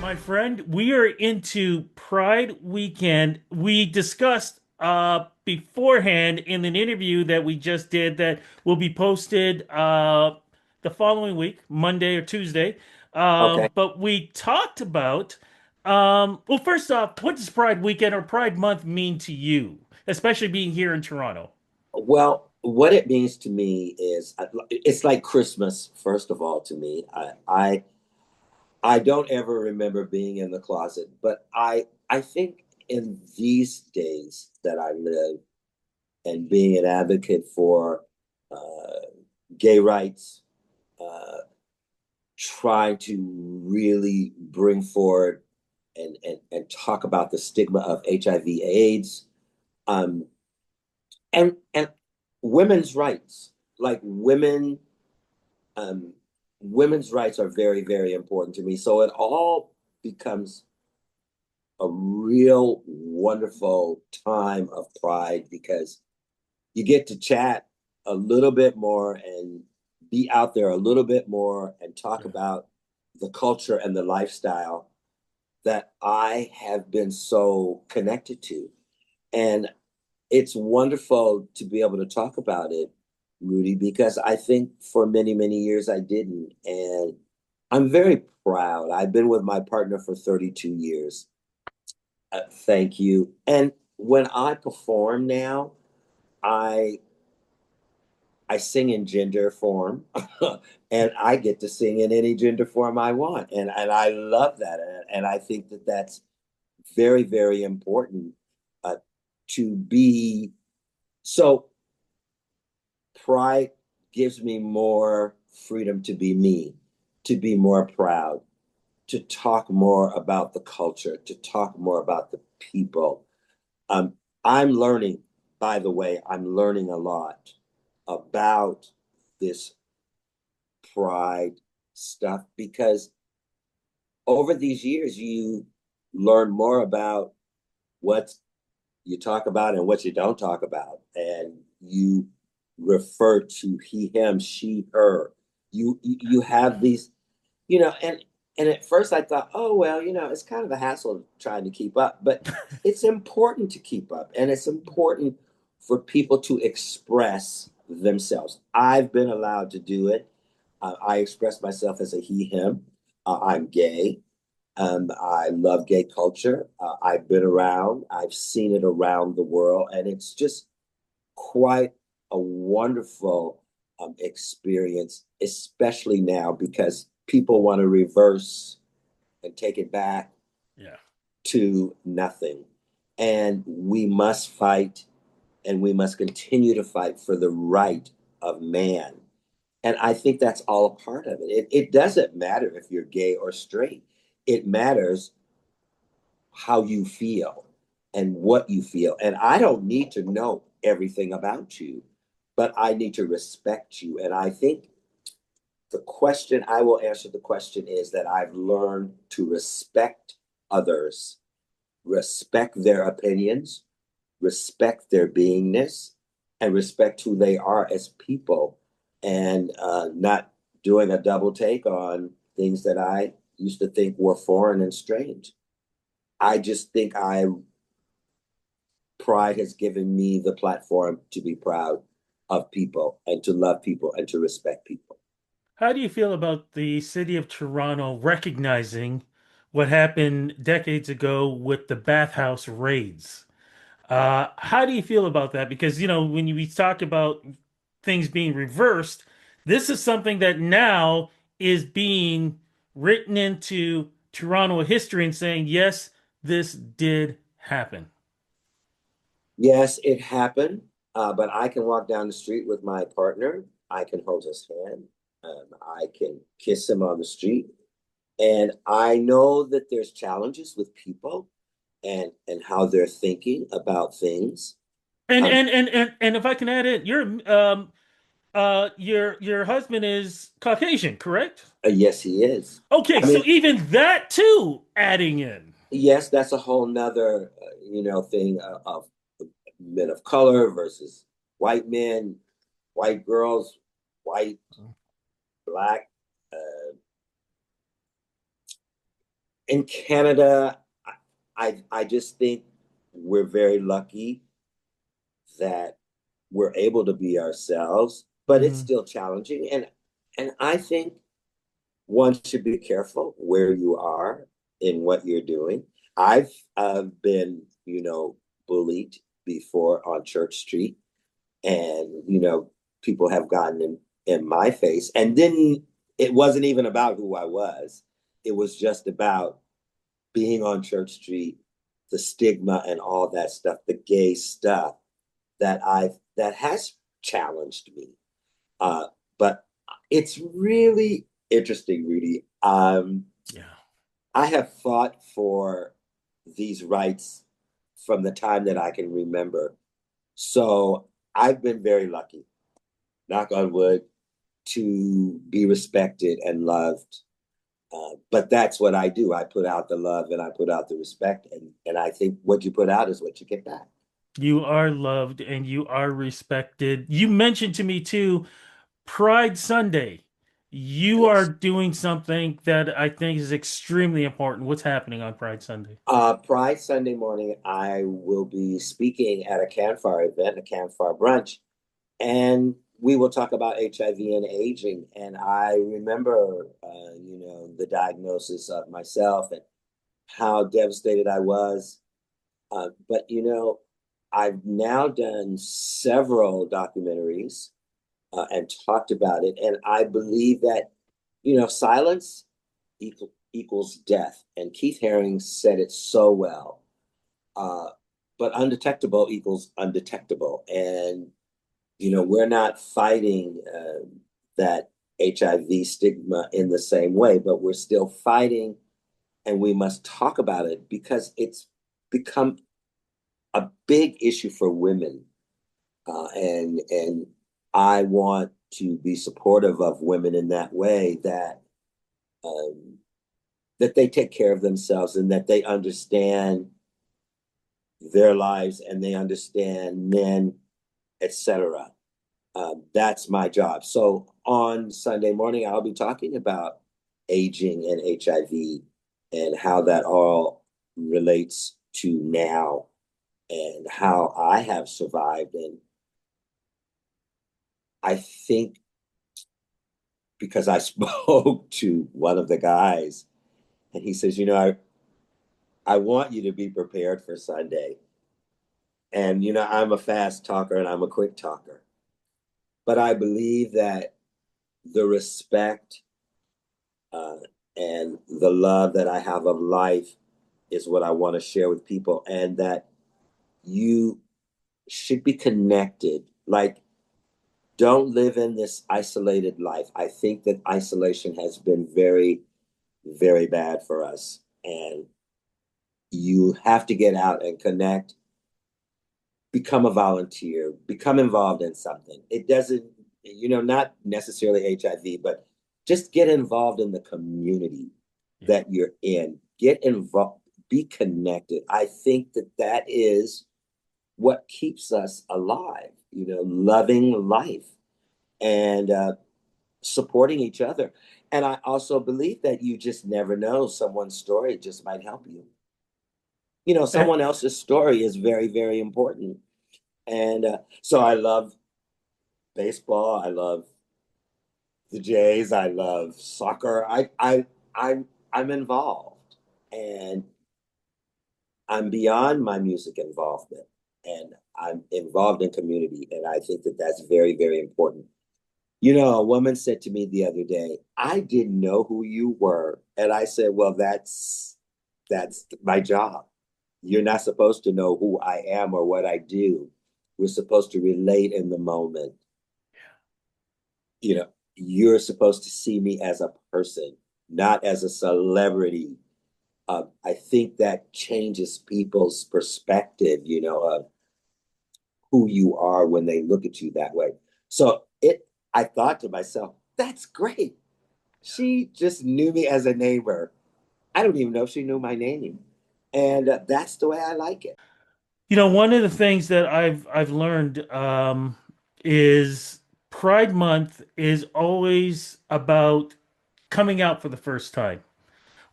My friend, we are into Pride weekend. We discussed beforehand in an interview that we just did that will be posted the following week, Monday or Tuesday. Okay. But we talked about well, first off, what does Pride weekend or Pride month mean to you, especially being here in Toronto? Well, what it means to me is it's like Christmas, first of all, to me. I don't ever remember being in the closet, but I think in these days that I live and being an advocate for gay rights, uh, trying to really bring forward and talk about the stigma of HIV AIDS, um, and women's rights, like um women's rights are very, very important to me. So it all becomes a real wonderful time of pride because you get to chat a little bit more and be out there a little bit more and talk about the culture and the lifestyle that I have been so connected to. And it's wonderful to be able to talk about it, Rudy, because I think for many, many years I didn't. And I'm very proud. I've been with my partner for 32 years. Thank you. And when I perform now, I I sing in gender form, and I get to sing in any gender form I want, and I love that, and I think that that's very, very important uh, to be. So pride gives me more freedom to be me, to be more proud, to talk more about the culture, to talk more about the people. Um, I'm learning, by the way, I'm learning a lot about this pride stuff because over these years, you learn more about what you talk about and what you don't talk about. And you refer to he, him, she, her. You have these, and at first I thought, oh well, it's kind of a hassle trying to keep up, but it's important to keep up, and it's important for people to express themselves. I've been allowed to do it. I express myself as a he, him. I'm gay. I love gay culture. I've been around. I've seen it around the world, and it's just quite a wonderful experience, especially now because people want to reverse and take it back Yeah. to nothing. And we must fight and we must continue to fight for the right of man. And I think that's all a part of it. It doesn't matter if you're gay or straight, it matters how you feel and what you feel. And I don't need to know everything about you, but I need to respect you. And I think the question I will answer the question is that I've learned to respect others, respect their opinions, respect their beingness, and respect who they are as people, and not doing a double take on things that I used to think were foreign and strange. I just think pride has given me the platform to be proud of people and to love people and to respect people. How do you feel about the city of Toronto recognizing what happened decades ago with the bathhouse raids? How do you feel about that? Because, when we talk about things being reversed, this is something that now is being written into Toronto history and saying, yes, this did happen. Yes, it happened, but I can walk down the street with my partner. I can hold his hand. I can kiss him on the street. And I know that there's challenges with people and how they're thinking about things. And Um, and and and, and if I can add in, your husband is Caucasian, correct? yes, he is. Okay, I so mean, even that too adding in. yes, that's a whole nother, thing of men of color versus white men, white girls, white, black. Uh, In Canada, I just think we're very lucky that we're able to be ourselves, but it's Hmm. still challenging. And I think one should be careful where you are in what you're doing. I've been, bullied before on Church Street, and people have gotten in my face, and then it wasn't even about who I was. It was just about being on Church Street, the stigma and all that stuff, the gay stuff that has challenged me. But it's really interesting, Rudy. Yeah. I have fought for these rights from the time that I can remember. So I've been very lucky, knock on wood, to be respected and loved. But that's what I do. I put out the love and I put out the respect. And I think what you put out is what you get back. You are loved and you are respected. You mentioned to me too, Pride Sunday. You are Yes. doing something that I think is extremely important. What's happening on Pride Sunday? Pride Sunday morning, I will be speaking at a campfire event, a campfire brunch, and we will talk about HIV and aging. And I remember, the diagnosis of myself and how devastated I was. But I've now done several documentaries and talked about it, and I believe that silence equals death. And Keith Haring said it so well. Uh, but undetectable equals undetectable, and we're not fighting that HIV stigma in the same way, but we're still fighting, and we must talk about it because it's become a big issue for women, and I want to be supportive of women in that way um, that they take care of themselves and that they understand their lives and they understand men, etc. That's my job. So on Sunday morning, I'll be talking about aging and HIV and how that all relates to now and how I have survived. And I think because I spoke to one of the guys and he says, I want you to be prepared for Sunday. And, I'm a fast talker and I'm a quick talker. But I believe that the respect uh, and the love that I have of life is what I want to share with people, and that you should be connected. Like, don't live in this isolated life. I think that isolation has been very, very bad for us, and you have to get out and connect, become a volunteer, become involved in something. It doesn't, not necessarily HIV, but just get involved in the community Yeah. that you're in. Get involved, be connected. I think that that is what keeps us alive, loving life and supporting each other. And I also believe that you just never know. Someone's story just might help you. Eh, Someone else's story is very, very important. And so I love baseball. I love the Jays. I love soccer. I'm involved, and I'm beyond my music involvement, and I'm involved in community, and I think that that's very, very important. A woman said to me the other day, "I didn't know who you were," and I said, "Well, that's my job. You're not supposed to know who I am or what I do. We're supposed to relate in the moment. You're supposed to see me as a person, not as a celebrity." I think that changes people's perspective, of who you are when they look at you that way. So I thought to myself, that's great. She just knew me as a neighbor. I don't even know if she knew my name. And that's the way I like it. One of the things that I've learned is Pride Month is always about coming out for the first time.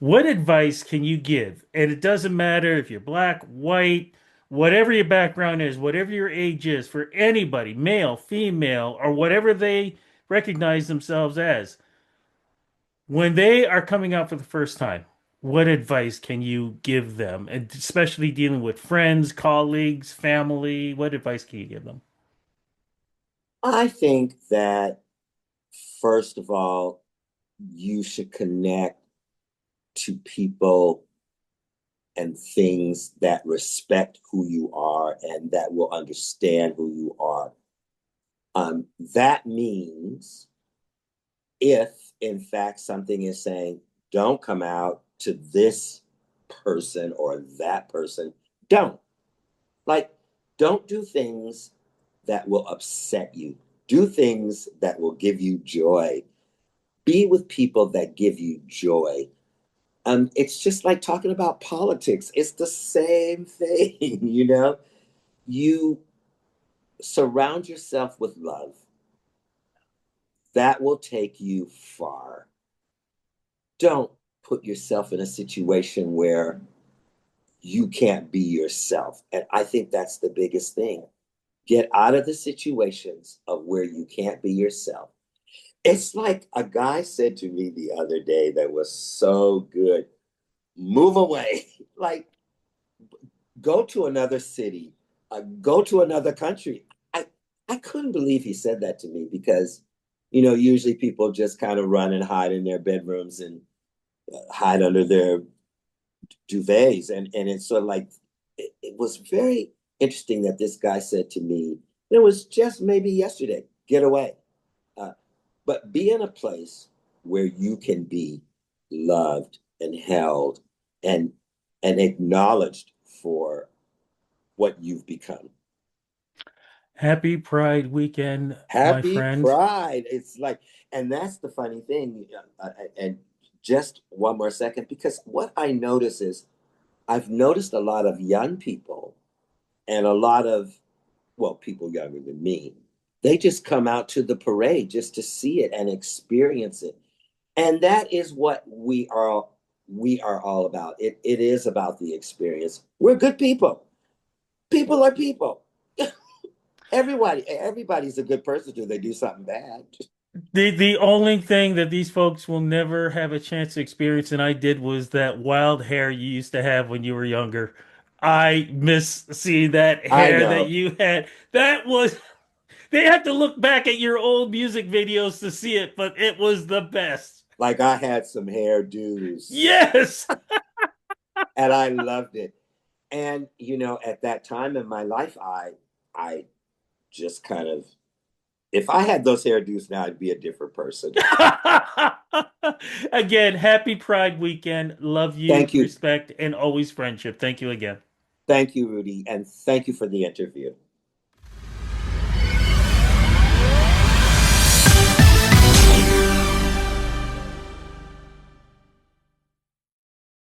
What advice can you give? And it doesn't matter if you're black, white, whatever your background is, whatever your age is, for anybody, male, female, or whatever they recognize themselves as, when they are coming out for the first time, what advice can you give them? And especially dealing with friends, colleagues, family, what advice can you give them? I think that first of all, you should connect to people and things that respect who you are and that will understand who you are. That means if, in fact, something is saying, don't come out to this person or that person, don't. Like, don't do things that will upset you. Do things that will give you joy. Be with people that give you joy. It's just like talking about politics. It's the same thing, you know? You surround yourself with love. That will take you far. Don't put yourself in a situation where you can't be yourself. And I think that's the biggest thing. Get out of the situations of where you can't be yourself. It's like a guy said to me the other day that was so good. Move away. Like, go to another city, go to another country. I couldn't believe he said that to me because, usually people just kind of run and hide in their bedrooms and hide under their duvets. And it's sort of like, it was very interesting that this guy said to me, it was just maybe yesterday, get away. Uh, but be in a place where you can be loved and held and and acknowledged for what you've become. Happy Pride weekend, my Happy friend. Pride. It's like, and that's the funny thing. And just one more second, because what I notice is I've noticed a lot of young people and a lot of, well, people younger than me, they just come out to the parade just to see it and experience it. And that is what we are all about. It is about the experience. We're good people. People are people. Everybody's a good person till they do something bad. The only thing that these folks will never have a chance to experience, and I did, was that wild hair you used to have when you were younger. I miss seeing that I hair that know. you had. That was, they have to look back at your old music videos to see it, but it was the best. Like I had some hairdos Yes. and I loved it. And at that time in my life, I just kind of, if I had those hairdos now, I'd be a different person. Again, happy Pride weekend. Love you, Thank you. respect, and always friendship. Thank you again. Thank you, Rudy. And thank you for the interview.